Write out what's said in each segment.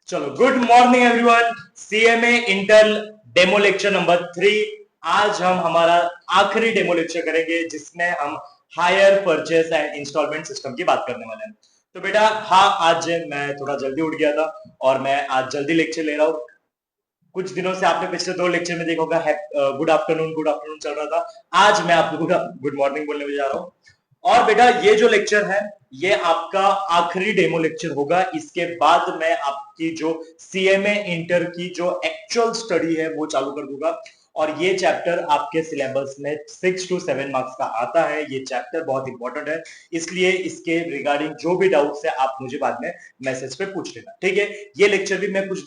चलो, good morning everyone. CMA inter demo lecture number 3। आज हम हमारा आखिरी डेमो लेक्चर करेंगे जिसमें हम hire purchase and instalment system की बात करने वाले हैं। तो बेटा हाँ, आज मैं थोड़ा जल्दी उठ गया था और मैं आज जल्दी लेक्चर ले रहा हूँ। कुछ दिनों से आपने पिछले 2 लेक्चर में देखा होगा गुड आफ्टरनून चल रहा था। आज मैं आपको गुड मॉर्निंग बोलने जा रहा हूँ। और बेटा ये जो लेक्चर है ये आपका आखिरी डेमो लेक्चर होगा। इसके बाद मैं आपकी जो सीएमए इंटर की जो एक्चुअल स्टडी है वो चालू कर दूंगा। और ये चैप्टर आपके सिलेबस में 6 to 7 मार्क्स का आता है। ये चैप्टर बहुत इंपॉर्टेंट है, इसलिए इसके रिगार्डिंग जो भी डाउट्स है आप मुझे बाद में मैसेज पे पूछ लेना, ठीक है। ये लेक्चर भी मैं कुछ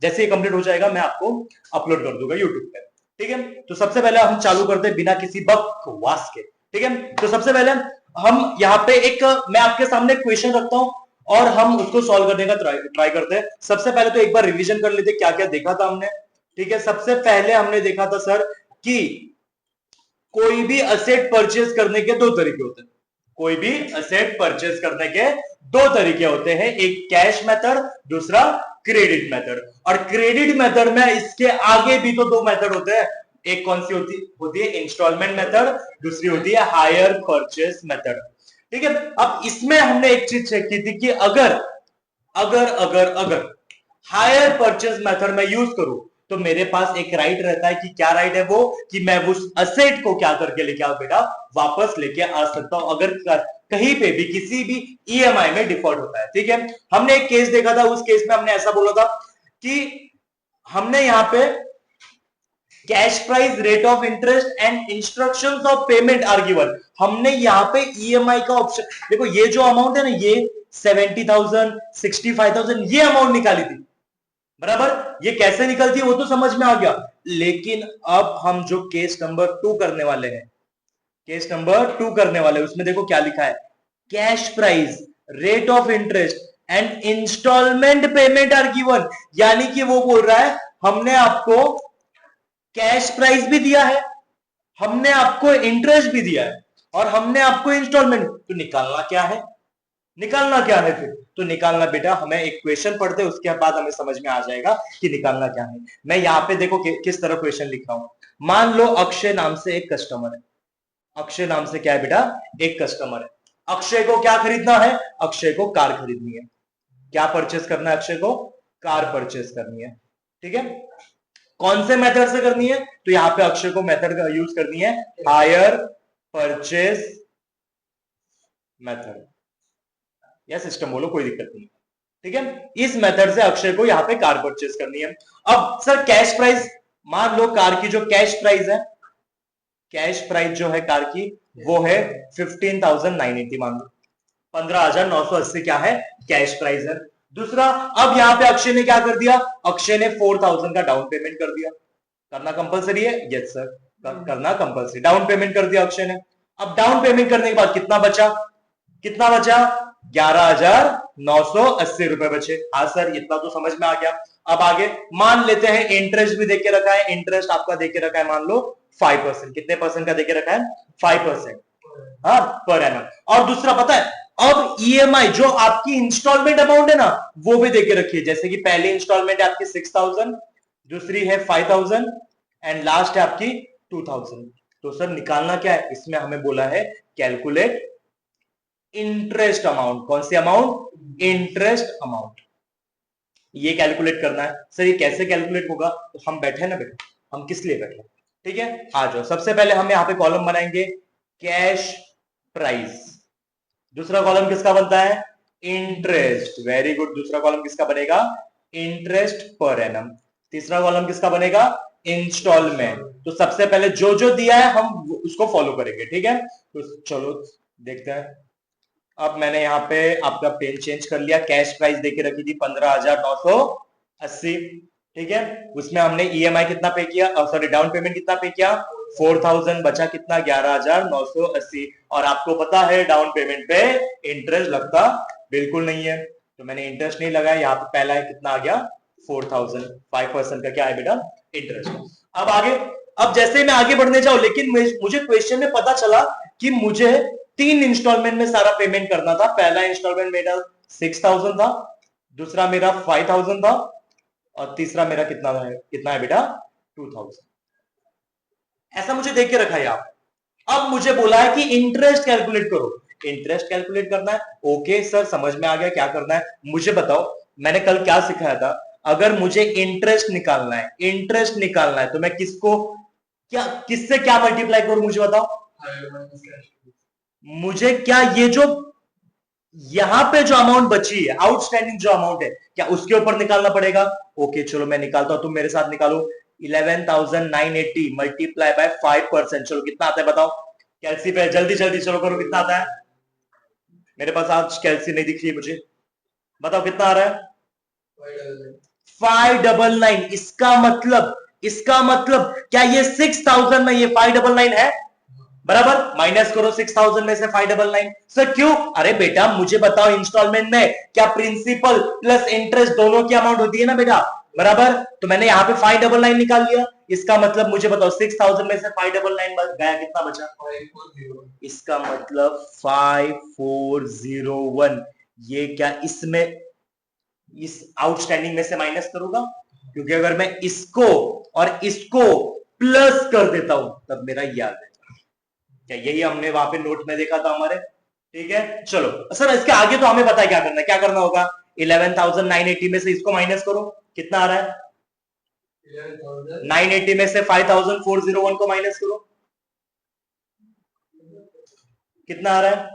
जैसे ही कंप्लीट हो जाएगा मैं आपको अपलोड कर दूंगा यूट्यूब पे, ठीक है। तो सबसे पहले हम चालू करते हैं बिना किसी बकवास के, ठीक है। तो सबसे पहले हम यहाँ पे मैं आपके सामने क्वेश्चन रखता हूं और हम उसको सॉल्व करने का ट्राई करते हैं। सबसे पहले तो एक बार रिवीजन कर लेते क्या क्या देखा था हमने, ठीक है। सबसे पहले हमने देखा था सर कि कोई भी असेट परचेज करने के 2 तरीके होते हैं। कोई भी असेट परचेज करने के 2 तरीके होते हैं, एक कैश मेथड, दूसरा क्रेडिट मेथड। और क्रेडिट मेथड में इसके आगे भी तो 2 मेथड होते हैं। एक कौन सी होती है इंस्टॉलमेंट मेथड, दूसरी होती है हायर परचेज मेथड, ठीक है। अब इसमें हमने एक चीज चेक की थी कि अगर अगर अगर अगर हायर परचेज मेथड में यूज करूं तो मेरे पास एक राइट रहता है कि क्या राइट है वो, कि मैं उस असेट को क्या करके लेके आओ बेटा, वापस लेके आ सकता हूं अगर कहीं पे भी किसी भी ईएमआई में डिफॉल्ट होता है, ठीक है। हमने एक केस देखा था, उस केस में हमने ऐसा बोला था कि हमने यहां पे cash price, rate of interest and instructions of payment are given. हमने यहां पे ईएमआई का ऑप्शन, देखो ये जो अमाउंट है ना, ये 70,000 65,000 ये अमाउंट निकाली थी, बराबर। ये कैसे निकलती है वो तो समझ में आ गया। लेकिन अब हम जो केस नंबर 2 करने वाले हैं, केस नंबर 2 करने वाले उसमें देखो क्या लिखा है, cash price, rate of interest and instalment payment are given. यानी कि वो बोल रहा है हमने आपको कैश प्राइस भी दिया है, हमने आपको इंटरेस्ट भी दिया है और हमने आपको इंस्टॉलमेंट, तो निकालना क्या है, निकालना क्या है फिर। तो निकालना बेटा हमें एक क्वेश्चन पढ़ते उसके बाद हमें समझ में आ जाएगा कि निकालना क्या है। मैं यहां पे देखो किस तरह क्वेश्चन लिख रहा हूं। मान लो अक्षय नाम से एक कस्टमर है, अक्षय नाम से क्या है बेटा, एक कस्टमर है। अक्षय को क्या खरीदना है, अक्षय को कार खरीदनी है। क्या परचेस करना है अक्षय को, कार परचेस करनी है, ठीक है। कौन से मेथड से करनी है, तो यहां पे अक्षय को मेथड का यूज करनी है हायर परचेस मेथड, या सिस्टम बोलो कोई दिक्कत नहीं, ठीक है। इस मेथड से अक्षय को यहां पे कार परचेस करनी है। अब सर कैश प्राइस, मान लो कार की जो कैश प्राइस है, कैश प्राइस जो है कार की वो है 15,980, मान लो 15,980 क्या है, कैश प्राइस है। दूसरा, अब यहां पे अक्षय ने क्या कर दिया, अक्षय ने 4,000 का डाउन पेमेंट कर दिया। करना कंपलसरी है, यस सर, करना कंपलसरी, डाउन पेमेंट कर दिया अक्षय ने। अब डाउन पेमेंट करने के बाद कितना बचा, कितना बचा, 11,980 रुपए बचे। हाँ सर, इतना तो समझ में आ गया। अब आगे मान लेते हैं इंटरेस्ट भी देके रखा है, इंटरेस्ट आपका देके रखा है मान लो 5%, कितने परसेंट का देके रखा है, 5%, हाँ, पर एनम। और दूसरा पता है, अब ईएमआई जो आपकी इंस्टॉलमेंट अमाउंट है ना वो भी देके रखी है। जैसे कि पहली इंस्टॉलमेंट है आपकी 6,000, दूसरी है 5,000 एंड लास्ट है आपकी 2,000। तो सर निकालना क्या है, इसमें हमें बोला है कैलकुलेट इंटरेस्ट अमाउंट। कौन सी अमाउंट, इंटरेस्ट अमाउंट, ये कैलकुलेट करना है। सर ये कैसे कैलकुलेट होगा, तो हम बैठे ना बेटा, हम किस लिए बैठे, ठीक है। आ जाओ, सबसे पहले हम यहां पे कॉलम बनाएंगे कैश प्राइस, दूसरा कॉलम किसका बनता है, इंटरेस्ट, वेरी गुड। दूसरा कॉलम किसका बनेगा, इंटरेस्ट पर एनम। तीसरा कॉलम किसका बनेगा, इंस्टॉलमेंट। तो सबसे पहले जो जो दिया है हम उसको फॉलो करेंगे, ठीक है। तो चलो देखते हैं। अब मैंने यहाँ पे आपका पेन चेंज कर लिया, कैश प्राइस देके रखी थी 15,980, ठीक है। उसमें हमने ईएमआई कितना पे किया, सॉरी डाउन पेमेंट कितना पे किया, 4,000, बचा कितना, 11,980। और आपको पता है डाउन पेमेंट पे इंटरेस्ट लगता बिल्कुल नहीं है, तो मैंने इंटरेस्ट नहीं लगाया। यहाँ पे पहला है कितना आ गया, 4,000, 5% का क्या है बेटा, इंटरेस्ट। अब आगे, अब जैसे मैं आगे बढ़ने जाऊं, लेकिन मुझे क्वेश्चन में पता चला कि मुझे 3 इंस्टॉलमेंट में सारा पेमेंट करना था। पहला इंस्टॉलमेंट मेरा 6,000 था, दूसरा मेरा 5000 था, और तीसरा मेरा कितना है बेटा 2000। ऐसा मुझे देख के रखा है आप। अब मुझे बोला है कि इंटरेस्ट कैलकुलेट करो। इंटरेस्ट कैलकुलेट करना है, ओके सर समझ में आ गया क्या करना है। मुझे बताओ मैंने कल क्या सिखाया था। अगर मुझे इंटरेस्ट निकालना है, इंटरेस्ट निकालना है तो मैं किससे क्या मल्टीप्लाई करूं, मुझे बताओ। मुझे क्या ये जो यहां पे जो अमाउंट बची है, आउटस्टैंडिंग जो अमाउंट है, क्या उसके ऊपर निकालना पड़ेगा। ओके चलो मैं निकालता हूं, तुम मेरे साथ निकालो। 11,980 मल्टीप्लाई बाय 5%, चलो कितना आता है बताओ। कैलसी पे जल्दी जल्दी चलो करो, कितना आता है। मेरे पास आज कैलसी नहीं दिख रही है मुझे, बताओ कितना आ रहा है। 599। इसका मतलब क्या ये 6,000 में ये 599 है, बराबर। माइनस करो 6,000 में से 599। सर क्यों, अरे बेटा मुझे बताओ इंस्टॉलमेंट में क्या प्रिंसिपल प्लस इंटरेस्ट दोनों की अमाउंट होती है ना बेटा, बराबर। तो मैंने यहाँ पे 599 निकाल लिया। इसका मतलब मुझे बताओ 6,000 में से 599 गया, कितना बचा। 540। इसका मतलब 5401। ये क्या इसमें इस आउटस्टैंडिंग में से माइनस करूंगा, क्योंकि अगर मैं इसको और इसको प्लस कर देता हूं तब मेरा याद है क्या, यही हमने वहां पे नोट में देखा था हमारे। ठीक है चलो सर, इसके आगे तो हमें पता है क्या करना है, क्या करना होगा। 11,980 में से इसको माइनस करो, कितना आ रहा है। 980 में से 5,401 को माइनस करो, कितना आ रहा है।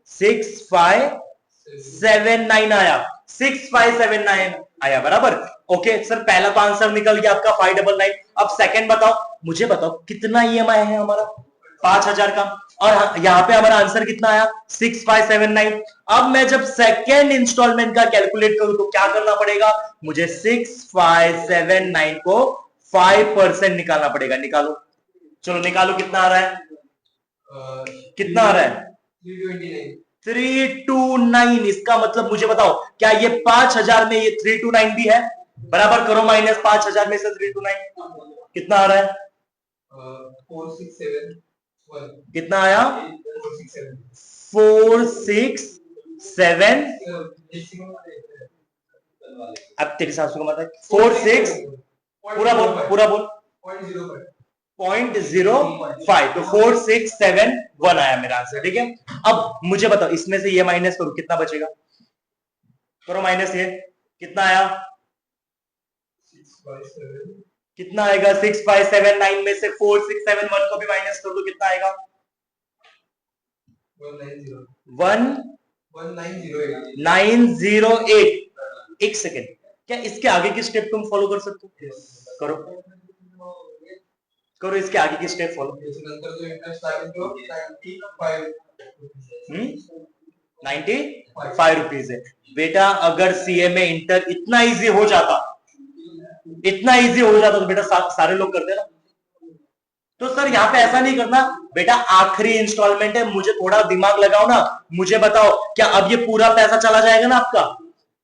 6579 आया, 6579 आया, बराबर। ओके सर पहला तो आंसर निकल गया आपका 599। अब सेकंड बताओ, मुझे बताओ कितना ईएमआई है हमारा, 5,000 का। और यहां पे हमारा आंसर कितना आया 6579। अब मैं जब सेकेंड इंस्टॉलमेंट का कैलकुलेट करूं तो क्या करना पड़ेगा, मुझे 6579 को 5% निकालना पड़ेगा। निकालो चलो निकालो, कितना आ रहा है, कितना आ रहा है 329। इसका मतलब मुझे बताओ क्या ये 5,000 में ये 329 भी है, बराबर करो माइनस 5,000 में से 329, कितना आ रहा है। 467 कितना आया 467। अब तेरे सासू का मतलब 46, पूरा बोल पूरा बोल, 0.05, तो 4671 आया मेरा आंसर। ठीक है अब मुझे बताओ इसमें से ये माइनस करो, कितना बचेगा, करो माइनस, ये कितना आया, कितना आएगा 6579 में से 4671 को भी माइनस कर दो, कितना आएगा 1908। एक सेकेंड, क्या इसके आगे की स्टेप तुम फॉलो कर सकते हो, करो करो इसके आगे की स्टेप फॉलो। 95 रुपीज है बेटा। अगर सीए में इंटर इतना इजी हो जाता, इतना इजी हो जाता तो बेटा सारे लोग करते ना। तो सर यहाँ पे ऐसा नहीं करना बेटा, आखिरी इंस्टॉलमेंट है, मुझे थोड़ा दिमाग लगाओ ना। मुझे बताओ क्या अब ये पूरा पैसा चला जाएगा ना आपका,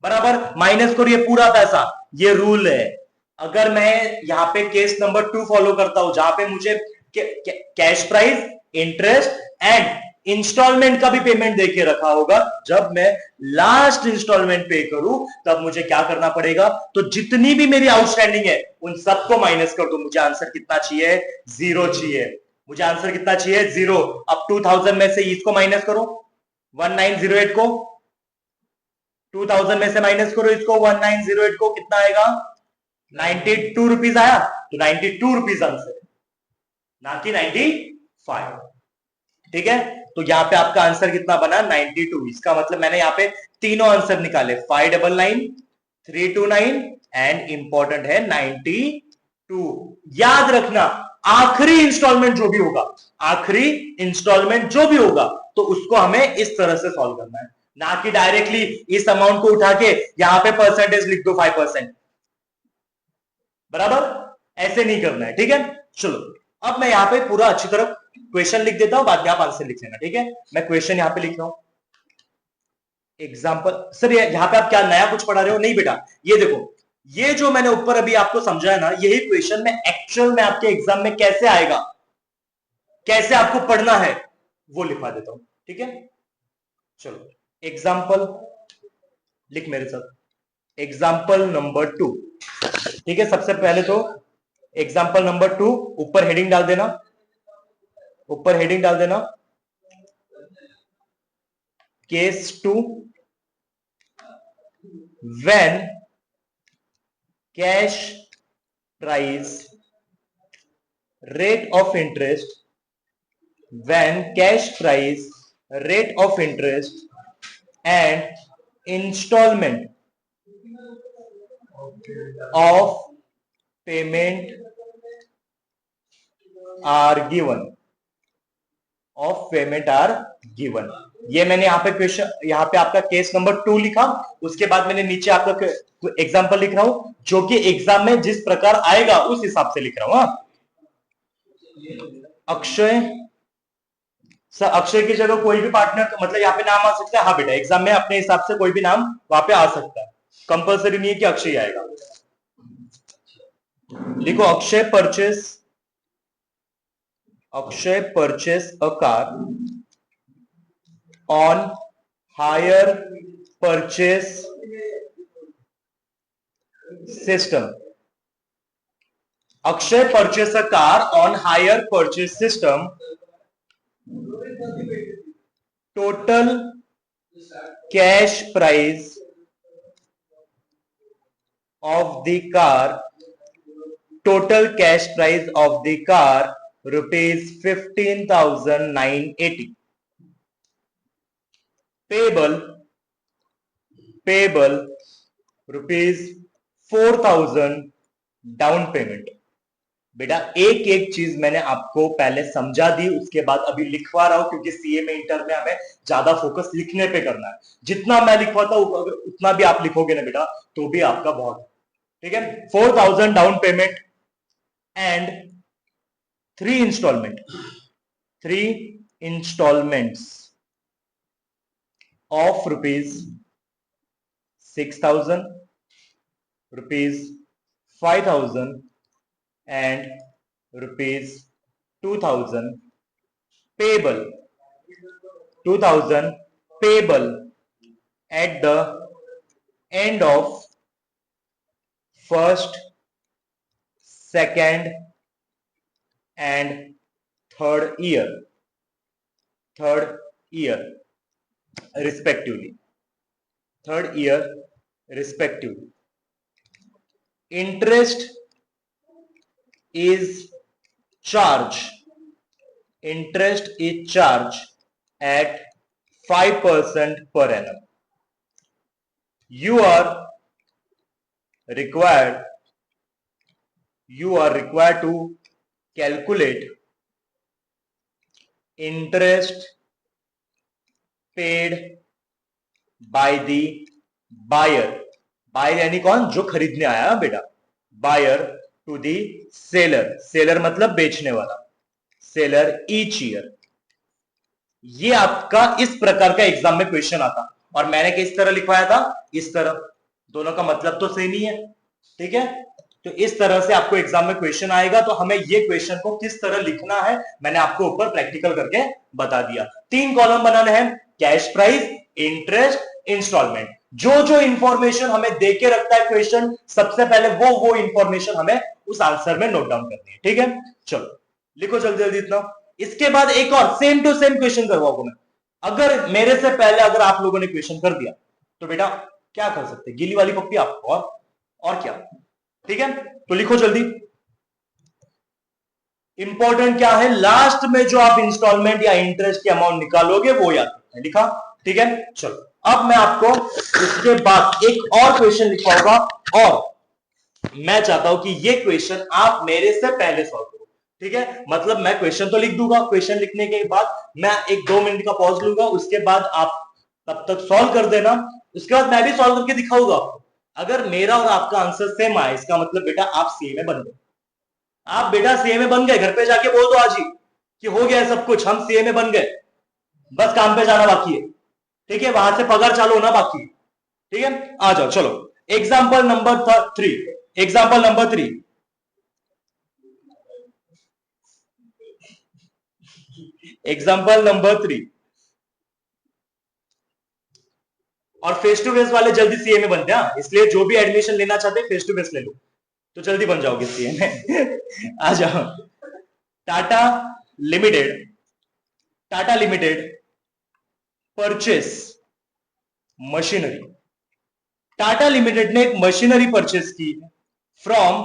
बराबर। माइनस करो ये पूरा पैसा, ये रूल है। अगर मैं यहाँ पे केस नंबर 2 फॉलो करता हूं, जहां पे मुझे cash price, interest and instalment का भी पेमेंट देके रखा होगा, जब मैं लास्ट इंस्टॉलमेंट पे करूं तब मुझे क्या करना पड़ेगा, तो जितनी भी मेरी आउटस्टैंडिंग है उन सबको माइनस कर दो। मुझे आंसर कितना चाहिए, 0 चाहिए। मुझे आंसर कितना चाहिए, 0। अब 2000 में से इसको माइनस करो, 1908 को 2000 में से माइनस करो इसको, 1908 को, कितना आएगा 92 रुपीज आया। तो 92 रुपीज आंसर, ना कि 95। ठीक है तो यहां पे आपका आंसर कितना बना 92। इसका मतलब मैंने यहां पे तीनों आंसर निकाले, 599, 329 एंड इंपॉर्टेंट है 92। याद रखना आखिरी इंस्टॉलमेंट जो भी होगा, आखिरी इंस्टॉलमेंट जो भी होगा तो उसको हमें इस तरह से सॉल्व करना है, ना कि डायरेक्टली इस अमाउंट को उठा के यहां पे परसेंटेज लिख दो 5%, बराबर। ऐसे नहीं करना है, ठीक है। चलो अब मैं यहां पे पूरा अच्छी तरह क्वेश्चन लिख देता हूं, बाद में आप आंसर लिख लेना, ठीक है। मैं क्वेश्चन यहां पे लिख रहा हूं, एग्जाम्पल। सर यहां पे आप क्या नया कुछ पढ़ा रहे हो, नहीं बेटा, ये देखो, ये जो मैंने ऊपर अभी आपको समझाया ना, यही क्वेश्चन में एक्चुअल में आपके एग्जाम में कैसे आएगा, कैसे आपको पढ़ना है, वो लिखवा देता हूं, ठीक है। चलो एग्जाम्पल, लिख मेरे साथ एग्जाम्पल नंबर 2। ठीक है, सबसे पहले तो एग्जाम्पल नंबर 2 ऊपर हेडिंग डाल देना, ऊपर हेडिंग डाल देना case 2 when cash price rate of interest, when cash price rate of interest and installment of payment are given, of payment are given। ये मैंने यहाँ पे क्वेश्चन, यहाँ पे आपका केस नंबर 2 लिखा, उसके बाद मैंने नीचे आपका एग्जाम्पल लिख रहा हूं जो कि एग्जाम में जिस प्रकार आएगा उस हिसाब से लिख रहा हूं। अक्षय सर, अक्षय की जगह कोई भी पार्टनर, मतलब यहाँ पे नाम आ सकता है। हाँ बेटा, एग्जाम में अपने हिसाब से कोई भी नाम वहां पे आ सकता है, कंपलसरी नहीं है कि अक्षय आएगा। लिखो Akshay purchase a car on hire purchase system. Akshay purchase a car on hire purchase system. Total cash price of the car, total cash price of the car rupees 15,980, payable rupees 4,000 down payment. बेटा एक एक चीज मैंने आपको पहले समझा दी, उसके बाद अभी लिखवा रहा हूं क्योंकि सीए में इंटर में हमें ज्यादा फोकस लिखने पे करना है। जितना मैं लिखवाता हूं अगर उतना भी आप लिखोगे ना बेटा तो भी आपका बहुत, ठीक है। 4,000 down payment and 3 installments of rupees 6,000, rupees 5,000 and rupees 2,000 payable, 2,000 payable at the end of first, second and third year respectively, interest is charged at 5% per annum. You are required to calculate interest paid by the buyer, buyer यानी कौन, जो खरीदने आया बेटा, buyer to the seller मतलब बेचने वाला, seller each year. ये आपका इस प्रकार का एग्जाम में क्वेश्चन आता, और मैंने किस तरह लिखवाया था, इस तरह। दोनों का मतलब तो सेम ही है, ठीक है। तो इस तरह से आपको एग्जाम में क्वेश्चन आएगा, तो हमें ये क्वेश्चन को किस तरह लिखना है मैंने आपको ऊपर प्रैक्टिकल करके बता दिया। 3 कॉलम बनाने हैं, कैश प्राइस, इंटरेस्ट, इंस्टॉलमेंट। जो जो इंफॉर्मेशन हमें देके रखता है क्वेश्चन, सबसे पहले वो इंफॉर्मेशन हमें उस आंसर में नोट डाउन करनी है, ठीक है। चलो लिखो जल्दी जल्दी इतना। इसके बाद एक और सेम टू सेम क्वेश्चन करवाऊंगा मैं। अगर मेरे से पहले अगर आप लोगों ने क्वेश्चन कर दिया तो बेटा क्या कर सकते, गीली वाली पप्पी आपको, और क्या, ठीक है। तो लिखो जल्दी। इंपॉर्टेंट क्या है, लास्ट में जो आप इंस्टॉलमेंट या इंटरेस्ट की अमाउंट निकालोगे वो याद रखना है, लिखा, ठीक है। चलो अब मैं आपको इसके बाद एक और क्वेश्चन लिखवाऊंगा, और मैं चाहता हूं कि ये क्वेश्चन आप मेरे से पहले सॉल्व करो, ठीक है। मतलब मैं क्वेश्चन तो लिख दूंगा, क्वेश्चन लिखने के बाद मैं 1-2 मिनट का पॉज लूंगा, उसके बाद आप तब तक सॉल्व कर देना, उसके बाद मैं भी सॉल्व करके दिखाऊंगा आपको। अगर मेरा और आपका आंसर सेम आए, इसका मतलब बेटा आप सीए में बन गए, आप बेटा सीए में बन गए। घर पे जाके बोल दो आज ही कि हो गया सब कुछ, हम सीए में बन गए, बस काम पे जाना बाकी है, ठीक है। वहां से पगार चालू होना बाकी है, ठीक है। आ जाओ चलो, example number 3, example number 3। Example number 3, और फेस टू फेस वाले जल्दी सीए में बनते हैं, इसलिए जो भी एडमिशन लेना चाहते हैं फेस टू फेस ले लो तो जल्दी बन जाओगे सीए में। आ जाओ। Tata limited, Tata limited purchase machinery, Tata limited ने एक मशीनरी परचेस की फ्रॉम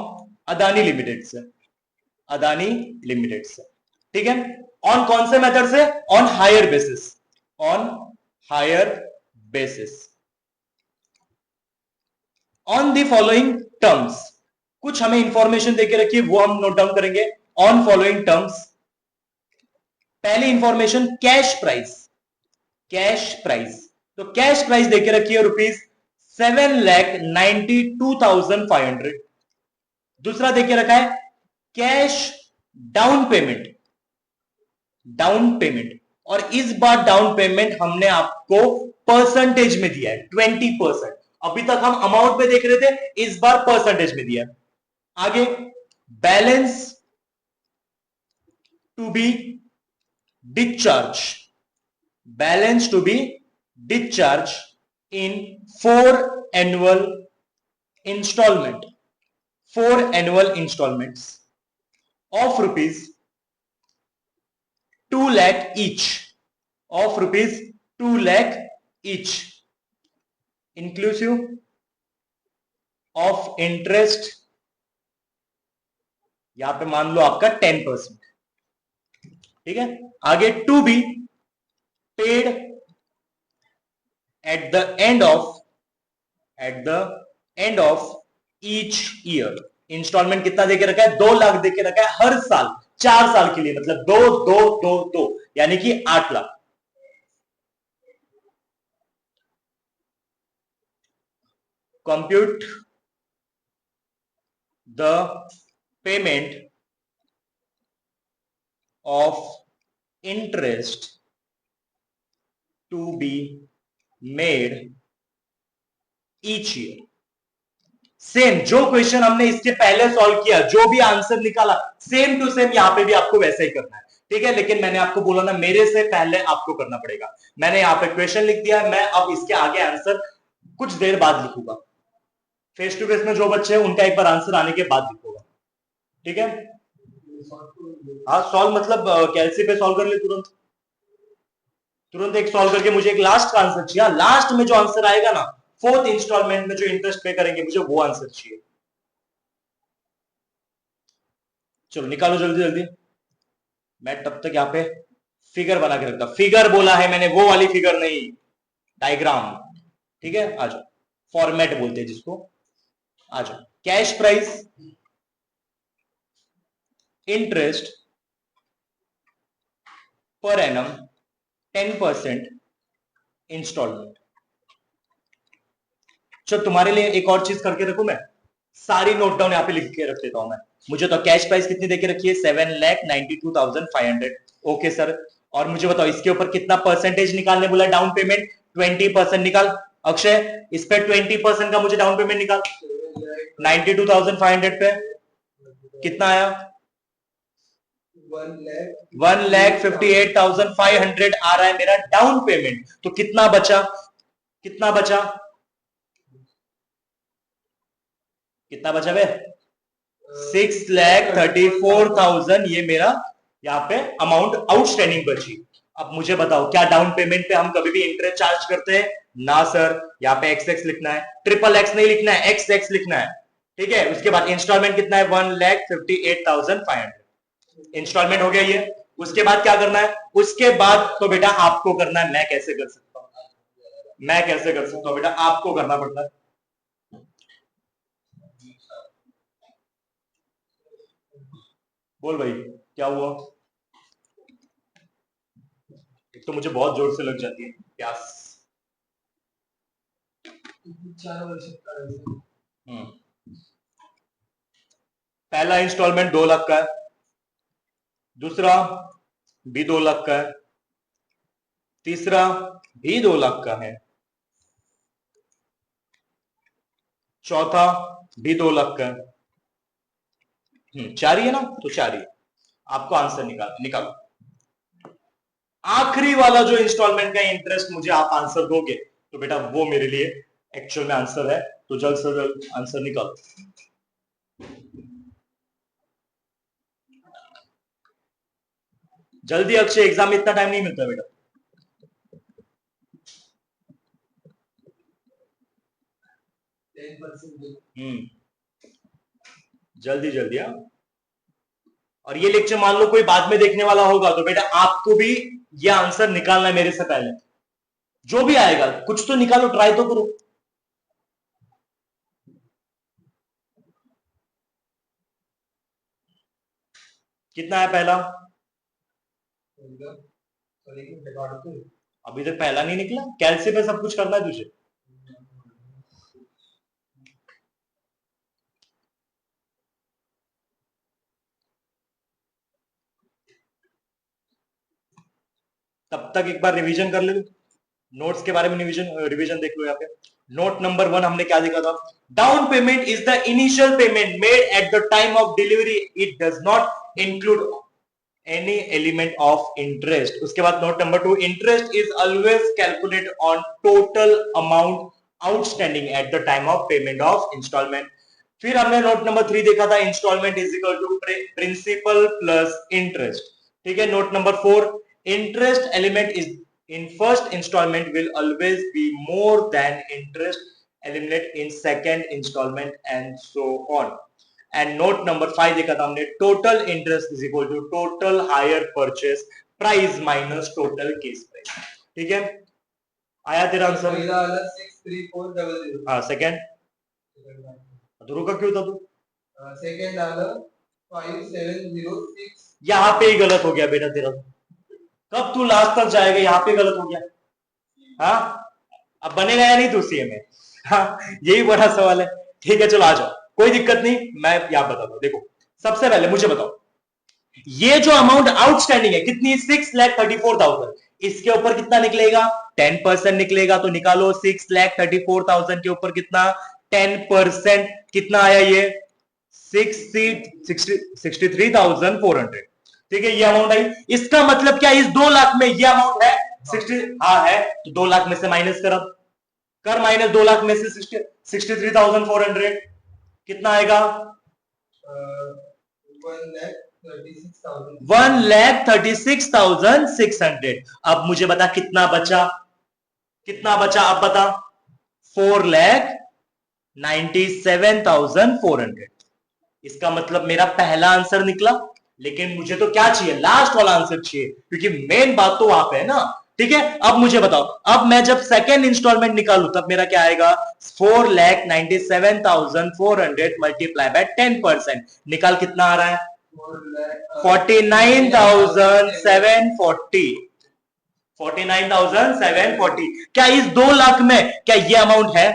अदानी लिमिटेड से, अदानी लिमिटेड से, ठीक है। ऑन कौन से मेथड से? On hire basis, on hire basis, on the following terms. कुछ हमें इंफॉर्मेशन देके रखिए, वो हम नोट डाउन करेंगे। ऑन फॉलोइंग टर्म्स, पहली information cash price, cash price, तो कैश प्राइस देके रखिए ₹7,92,500। दूसरा देके रखा है cash down payment, down payment, और इस बार डाउन पेमेंट हमने आपको परसेंटेज में दिया है 20%। अभी तक हम अमाउंट में देख रहे थे, इस बार परसेंटेज में दिया है। आगे balance to be discharge, balance to be discharge in 4 annual instalment, 4 annual instalments of ₹2 lakh each, of ₹2 lakh each, inclusive of interest, यहां पे मान लो आपका 10%, ठीक है। आगे to be paid at the end of each year. Instalment कितना देके रखा है? 2 लाख देके रखा है हर साल, 4 साल के लिए, मतलब 2 2 2 2 यानी कि 8 lakh. Compute the payment of interest to be made each year. Same जो क्वेश्चन हमने इसके पहले सॉल्व किया, जो भी आंसर निकाला, सेम टू सेम यहां पे भी आपको वैसा ही करना है, ठीक है। लेकिन मैंने आपको बोला ना, मेरे से पहले आपको करना पड़ेगा। मैंने यहां पे क्वेश्चन लिख दिया है, मैं अब इसके आगे आंसर कुछ देर बाद लिखूंगा। फेस टू फेस में जो बच्चे हैं उनका एक बार आंसर आने के बाद लिखूंगा, ठीक है। हाँ सॉल्व मतलब कैलसी पे सॉल्व कर ले तुरंत, तुरंत एक सॉल्व करके मुझे एक लास्ट का आंसर चाहिए। लास्ट में जो आंसर आएगा ना, 4th इंस्टॉलमेंट में जो इंटरेस्ट पे करेंगे, मुझे वो आंसर चाहिए। चलो निकालो जल्दी जल्दी, मैं तब तक यहां पे फिगर बना के रखता। फिगर बोला है मैंने, वो वाली फिगर नहीं, डायग्राम, ठीक है। आ जाओ, फॉर्मेट बोलते हैं जिसको। आ जाओ, cash price, interest per annum 10% instalment. चलो तुम्हारे लिए एक और चीज करके रखू, मैं सारी नोट डाउन यहां पे लिख के रख देता हूं मैं। मुझे तो कैश प्राइस कितनी देके रखी है? 7,92,500। ओके सर, और मुझे बताओ इसके ऊपर कितना परसेंटेज निकालने बोला? डाउन पेमेंट 20% निकाल। अक्षय इस पे 20% का मुझे डाउन पेमेंट निकाल। 92,500 पे कितना आया? 1,58,500 आ रहा है मेरा डाउन पेमेंट। तो कितना बचा? कितना बचा? कितना बचा बे? 6,34,000 ये मेरा यहाँ पे अमाउंट आउटस्टैंडिंग बची। अब मुझे बताओ, क्या डाउन पेमेंट पे हम कभी भी इंटरेस्ट चार्ज करते हैं? ना सर, यहाँ पे XX लिखना है, XXX नहीं लिखना है, XX लिखना है, ठीक है। उसके बाद इंस्टॉलमेंट कितना है? 1,58,500 इंस्टॉलमेंट हो गया ये। उसके बाद क्या करना है? उसके बाद तो बेटा आपको करना है, मैं कैसे कर सकता हूं? मैं कैसे कर सकता हूं बेटा? आपको करना पड़ता है। बोल भाई क्या हुआ? एक तो मुझे बहुत जोर से लग जाती है प्यास। पहला इंस्टॉलमेंट 2 लाख का है, दूसरा भी 2 लाख का है, तीसरा भी 2 लाख का है, चौथा भी 2 लाख का है। 4 ही है ना, तो 4 ही। आपको आंसर निकालो। आखिरी वाला जो इंस्टॉलमेंट का इंटरेस्ट मुझे आप आंसर दोगे तो बेटा वो मेरे लिए एक्चुअल में आंसर है। तो जल्द से जल्द आंसर निकालो। जल्दी अक्षय, एग्जाम में इतना टाइम नहीं मिलता बेटा। जल्दी जल्दी। हाँ, और ये लेक्चर मान लो कोई बाद में देखने वाला होगा तो बेटा आपको भी ये आंसर निकालना है मेरे से पहले। जो भी आएगा कुछ तो निकालो, ट्राई तो करो। कितना है पहला? अभी तक पहला नहीं निकला। कैलसी पे सब कुछ करना है तुझे। तब तक एक बार रिवीजन कर ले, नोट्स के बारे में रिवीजन देख लो। यहाँ पे नोट नंबर 1 हमने क्या देखा था? Down payment is the initial payment made at the time of delivery, it does not include any element of interest. उसके बाद note number 2, interest is always calculated on total amount outstanding at the time of payment of instalment. फिर हमने note number 3 देखा था, instalment is equal to principal plus interest. ठीक है। Note number 4, interest element is in first installment will always be more than interest element in second installment and so on. And note number 5 देखा था हमने, total interest is equal to total hire purchase price minus total case price। ठीक है, आया तेरा answer? 63400। हाँ, second रुका क्यों था तू? सेकंड डाला 5706। यहाँ पे ही गलत हो गया बेटा तेरा। कब तू लास्ट तक जाएगा? यहाँ पे गलत हो गया। हाँ, अब बनेगा या नहीं तू सीएमए? हाँ, यही बड़ा सवाल है। ठीक है, चलो आ जाओ, कोई दिक्कत नहीं, मैं यहाँ बताता हूँ। देखो, सबसे पहले मुझे बताओ, ये जो अमाउंट आउटस्टैंडिंग है कितनी? 6,34,000। इसके ऊपर कितना निकलेगा? 10% निकलेगा। तो निकालो 6,34,000 के ऊपर कितना? 10%। कितना आया ये? 63,400। ठीक है, ये अमाउंट आई। इसका मतलब क्या? इस 2 लाख में ये अमाउंट है 60। हाँ है, तो 2 लाख में से माइनस कर माइनस 2 लाख में से 63,400 कितना आएगा? 1,36,600। अब मुझे बता कितना बचा? कितना बचा अब बता? 4,97,400। इसका मतलब मेरा पहला आंसर निकला। लेकिन मुझे तो क्या चाहिए? लास्ट वाला आंसर चाहिए, क्योंकि मेन बात तो वहां पे है ना। ठीक है, अब मुझे बताओ, अब मैं जब सेकेंड इंस्टॉलमेंट निकालू तब मेरा क्या आएगा? 4,97,400 मल्टीप्लाई बाय 10%। निकाल कितना आ रहा है? 49,740। 49,740। क्या इस 2 लाख में क्या ये अमाउंट है?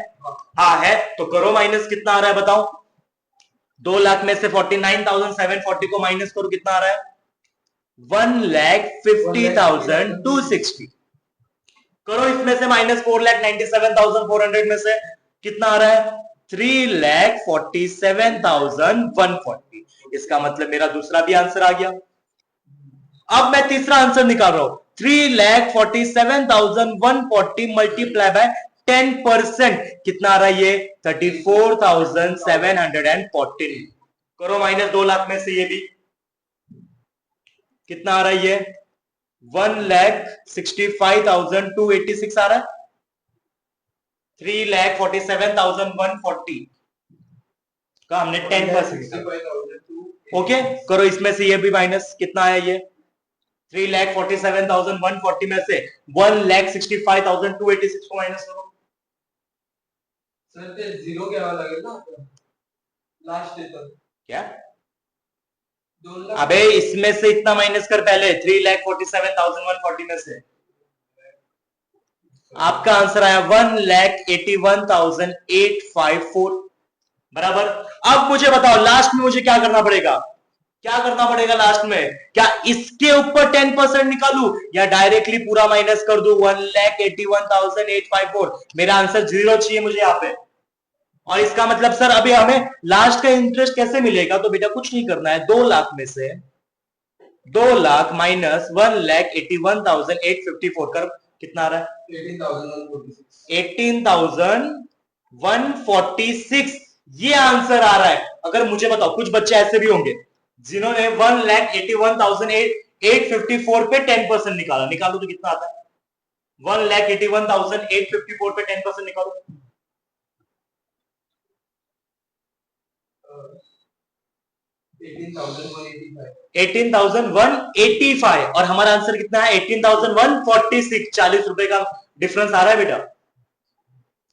हाँ है। तो करो माइनस, कितना आ रहा है बताओ? 2 लाख में से 49,740 को माइनस करो, कितना आ रहा है? 1,50,260। करो इसमें से माइनस 4,97,400 में से कितना आ रहा है? 3,47,140। इसका मतलब मेरा दूसरा भी आंसर आ गया। अब मैं तीसरा आंसर निकाल रहा हूं, 3,47,140 मल्टीप्लाई बाय 10%। कितना आ रहा है ये? 34,714। करो माइनस 2 लाख में से ये भी, कितना आ रहा है ये? 1,65,286 आ रहा है। 3,47,140 का हमने 10%। ओके, करो इसमें से ये भी माइनस, कितना आया ये? 3,47,140 में से 1,65,286 को माइनस करो। सर जीरो क्या लगेगा लास्ट तक? क्या? अबे इसमें से इतना माइनस कर पहले, 3,47,140 में से आपका आंसर आया 1,81,854 बराबर। अब मुझे बताओ लास्ट में मुझे क्या करना पड़ेगा? क्या करना पड़ेगा लास्ट में? क्या इसके ऊपर 10% निकालू या डायरेक्टली पूरा माइनस कर दू? 1,81,854। मेरा आंसर 0 चाहिए मुझे यहाँ पे। और इसका मतलब सर अभी हमें लास्ट का इंटरेस्ट कैसे मिलेगा? तो बेटा कुछ नहीं करना है, 2 लाख में से 2 लाख माइनस 1,81,854 कर कितना आ रहा है? 18,146 ये आंसर आ रहा है। अगर मुझे बताओ, कुछ बच्चे ऐसे भी होंगे जिन्होंने 1,81,854 पे 10% निकाला। निकालो तो कितना आता है? 1,81,854 पे 10% निकालो। 18,185 और हमारा आंसर कितना है? 18,146। 40 रुपए का डिफरेंस आ रहा है बेटा।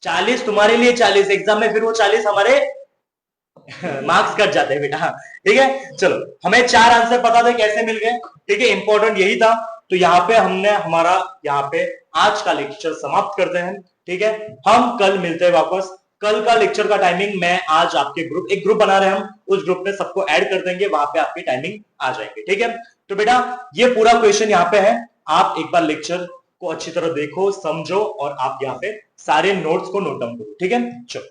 40 तुम्हारे लिए, 40 एग्जाम में, फिर वो 40 हमारे मार्क्स कट जाते हैं बेटा। ठीक है, चलो हमें 4 आंसर पता थे, कैसे मिल गए? ठीक है, इंपॉर्टेंट यही था। तो यहाँ पे हमने हमारा यहाँ पे आज का लेक्चर समाप्त करते हैं। ठीक है, हम कल मिलते हैं वापस। कल का लेक्चर का टाइमिंग मैं आज आपके एक ग्रुप बना रहे हैं हम, उस ग्रुप में सबको ऐड कर देंगे, वहां पे आपकी टाइमिंग आ जाएंगे। ठीक है, तो बेटा ये पूरा क्वेश्चन यहाँ पे है, आप एक बार लेक्चर को अच्छी तरह देखो, समझो और आप यहाँ पे सारे नोट्स को नोट डाउन करो। ठीक है, चलो।